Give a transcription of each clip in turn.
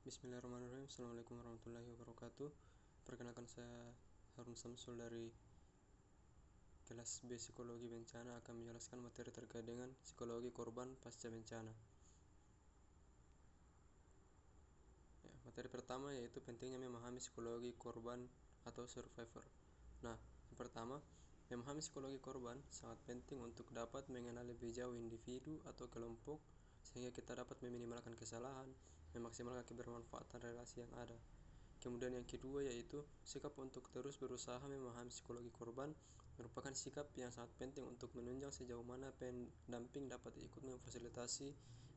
Bismillahirrahmanirrahim. Assalamualaikum warahmatullahi wabarakatuh. Perkenalkan, saya Harun Samsul dari kelas B Psikologi Bencana akan menjelaskan materi terkait dengan psikologi korban pasca bencana. Materi pertama yaitu pentingnya memahami psikologi korban atau survivor. Yang pertama, memahami psikologi korban sangat penting untuk dapat mengenal lebih jauh individu atau kelompok sehingga kita dapat meminimalkan kesalahan, memaksimalkan kebermanfaatan relasi yang ada. Kemudian yang kedua yaitu sikap untuk terus berusaha memahami psikologi korban merupakan sikap yang sangat penting untuk menunjang sejauh mana pendamping dapat ikut memfasilitasi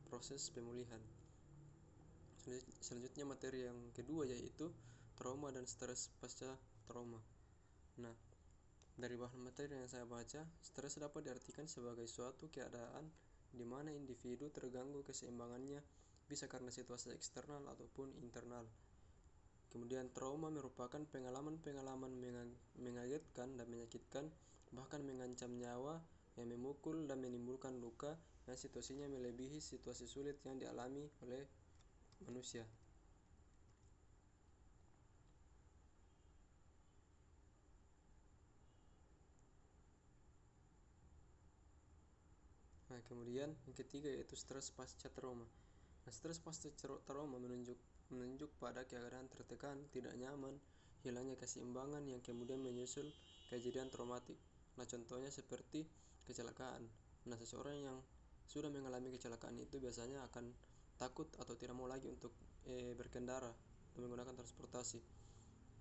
proses pemulihan. Selanjutnya materi yang kedua yaitu trauma dan stres pasca trauma. Dari bahan materi yang saya baca, stres dapat diartikan sebagai suatu keadaan di mana individu terganggu keseimbangannya, bisa karena situasi eksternal ataupun internal. Kemudian trauma merupakan pengalaman-pengalaman mengagetkan dan menyakitkan, bahkan mengancam nyawa, yang memukul dan menimbulkan luka yang situasinya melebihi situasi sulit yang dialami oleh manusia. Kemudian yang ketiga yaitu stres pasca trauma. Stres pasca trauma menunjuk pada keadaan tertekan, tidak nyaman, hilangnya keseimbangan yang kemudian menyusul kejadian traumatik. Contohnya seperti kecelakaan. Seseorang yang sudah mengalami kecelakaan itu biasanya akan takut atau tidak mau lagi untuk berkendara atau menggunakan transportasi.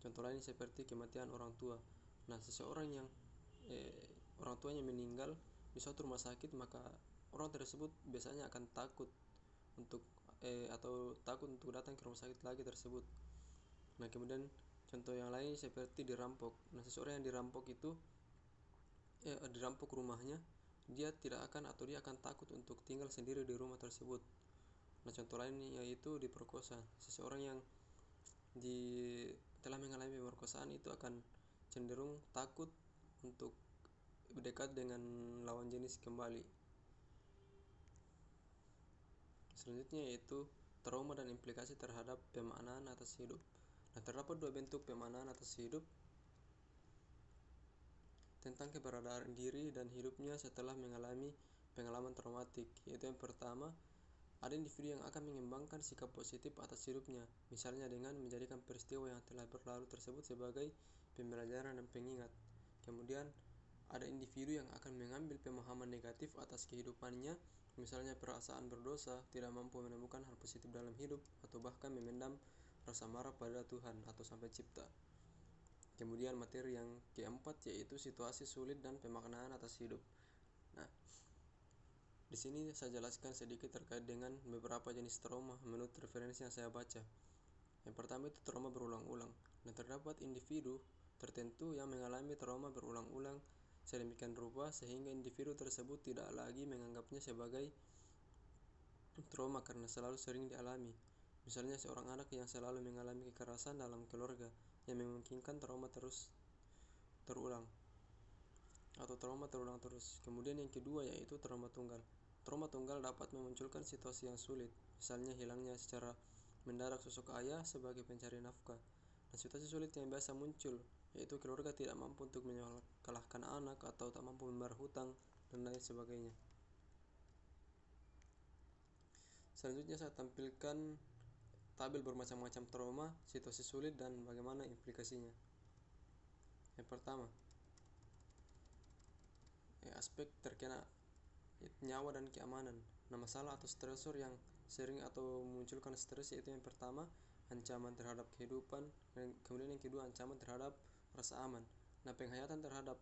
Contoh lain seperti kematian orang tua. Seseorang yang orang tuanya meninggal di suatu rumah sakit, maka orang tersebut biasanya akan takut untuk datang ke rumah sakit lagi tersebut. Kemudian contoh yang lain seperti dirampok. Seseorang yang dirampok itu dirampok rumahnya, dia akan takut untuk tinggal sendiri di rumah tersebut. Contoh lain yaitu diperkosa. Seseorang yang telah mengalami pemerkosaan itu akan cenderung takut untuk dekat dengan lawan jenis kembali. Selanjutnya yaitu trauma dan implikasi terhadap pemaknaan atas hidup. Terdapat dua bentuk pemaknaan atas hidup tentang keberadaan diri dan hidupnya setelah mengalami pengalaman traumatik, yaitu yang pertama, ada individu yang akan mengembangkan sikap positif atas hidupnya, misalnya dengan menjadikan peristiwa yang telah berlalu tersebut sebagai pembelajaran dan pengingat. Kemudian ada individu yang akan mengambil pemahaman negatif atas kehidupannya, misalnya perasaan berdosa, tidak mampu menemukan hal positif dalam hidup, atau bahkan memendam rasa marah pada Tuhan atau Sang Pencipta. Kemudian materi yang keempat yaitu situasi sulit dan pemaknaan atas hidup. Di sini saya jelaskan sedikit terkait dengan beberapa jenis trauma menurut referensi yang saya baca. Yang pertama itu trauma berulang-ulang. Terdapat individu tertentu yang mengalami trauma berulang-ulang sedemikian rupa sehingga individu tersebut tidak lagi menganggapnya sebagai trauma karena selalu sering dialami. Misalnya seorang anak yang selalu mengalami kekerasan dalam keluarga yang memungkinkan trauma terus terulang atau trauma terulang terus. Kemudian yang kedua yaitu trauma tunggal. Trauma tunggal dapat memunculkan situasi yang sulit, misalnya hilangnya secara mendadak sosok ayah sebagai pencari nafkah. Situasi sulit yang biasa muncul yaitu keluarga tidak mampu untuk menyekolahkan anak atau tak mampu membayar hutang dan lain sebagainya. Selanjutnya saya tampilkan tabel bermacam-macam trauma, situasi sulit, dan bagaimana implikasinya. Yang pertama, aspek terkena nyawa dan keamanan. Masalah atau stresor yang sering atau memunculkan stres yaitu yang pertama, ancaman terhadap kehidupan, dan kemudian yang kedua ancaman terhadap rasa aman. Penghayatan terhadap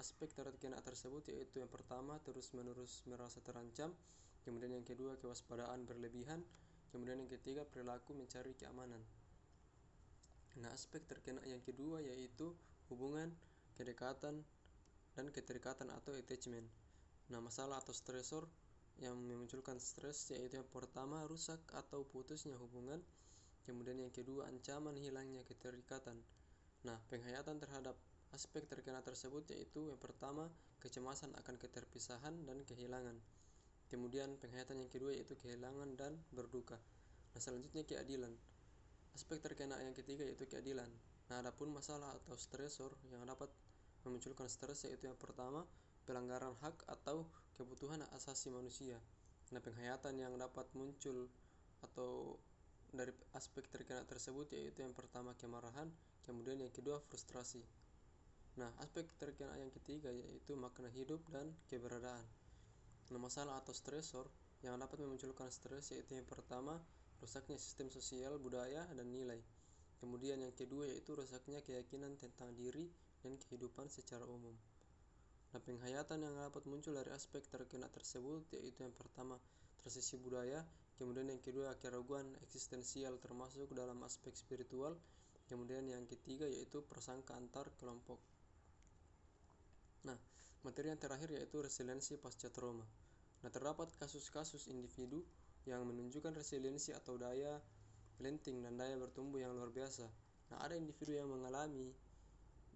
aspek terkena tersebut yaitu yang pertama terus-menerus merasa terancam, kemudian yang kedua kewaspadaan berlebihan, kemudian yang ketiga perilaku mencari keamanan. Aspek terkena yang kedua yaitu hubungan, kedekatan, dan keterikatan atau attachment. Masalah atau stresor yang memunculkan stres yaitu yang pertama rusak atau putusnya hubungan, kemudian yang kedua ancaman hilangnya keterikatan. Penghayatan terhadap aspek terkena tersebut yaitu yang pertama kecemasan akan keterpisahan dan kehilangan, kemudian penghayatan yang kedua yaitu kehilangan dan berduka. Selanjutnya keadilan. Aspek terkena yang ketiga yaitu keadilan. Nah, adapun masalah atau stresor yang dapat memunculkan stres yaitu yang pertama, pelanggaran hak atau kebutuhan asasi manusia. Nah, penghayatan yang dapat muncul atau dari aspek terkena tersebut yaitu yang pertama kemarahan, kemudian yang kedua frustrasi. Nah, aspek terkena yang ketiga yaitu makna hidup dan keberadaan. Nah, masalah atau stresor yang dapat memunculkan stres yaitu yang pertama, rusaknya sistem sosial, budaya, dan nilai. Kemudian yang kedua yaitu rusaknya keyakinan tentang diri dan kehidupan secara umum. Nah, penghayatan yang dapat muncul dari aspek terkena tersebut yaitu yang pertama, transisi budaya, kemudian yang kedua keraguan eksistensial termasuk dalam aspek spiritual, kemudian yang ketiga yaitu prasangka antar kelompok. Nah, materi yang terakhir yaitu resiliensi pasca trauma. Nah, terdapat kasus-kasus individu yang menunjukkan resiliensi atau daya lenting dan daya bertumbuh yang luar biasa. Nah, ada individu yang mengalami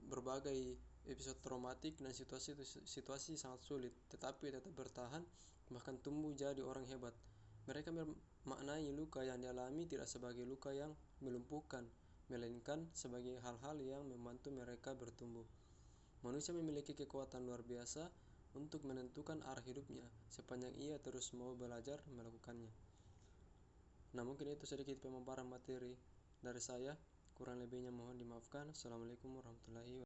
berbagai episode traumatik dan situasi sangat sulit, tetapi tetap bertahan bahkan tumbuh jadi orang hebat. Mereka memaknai luka yang dialami tidak sebagai luka yang melumpuhkan, melainkan sebagai hal-hal yang membantu mereka bertumbuh. Manusia memiliki kekuatan luar biasa untuk menentukan arah hidupnya sepanjang ia terus mau belajar melakukannya. Nah, mungkin itu sedikit pemaparan materi dari saya. Kurang lebihnya mohon dimaafkan. Assalamualaikum warahmatullahi wabarakatuh.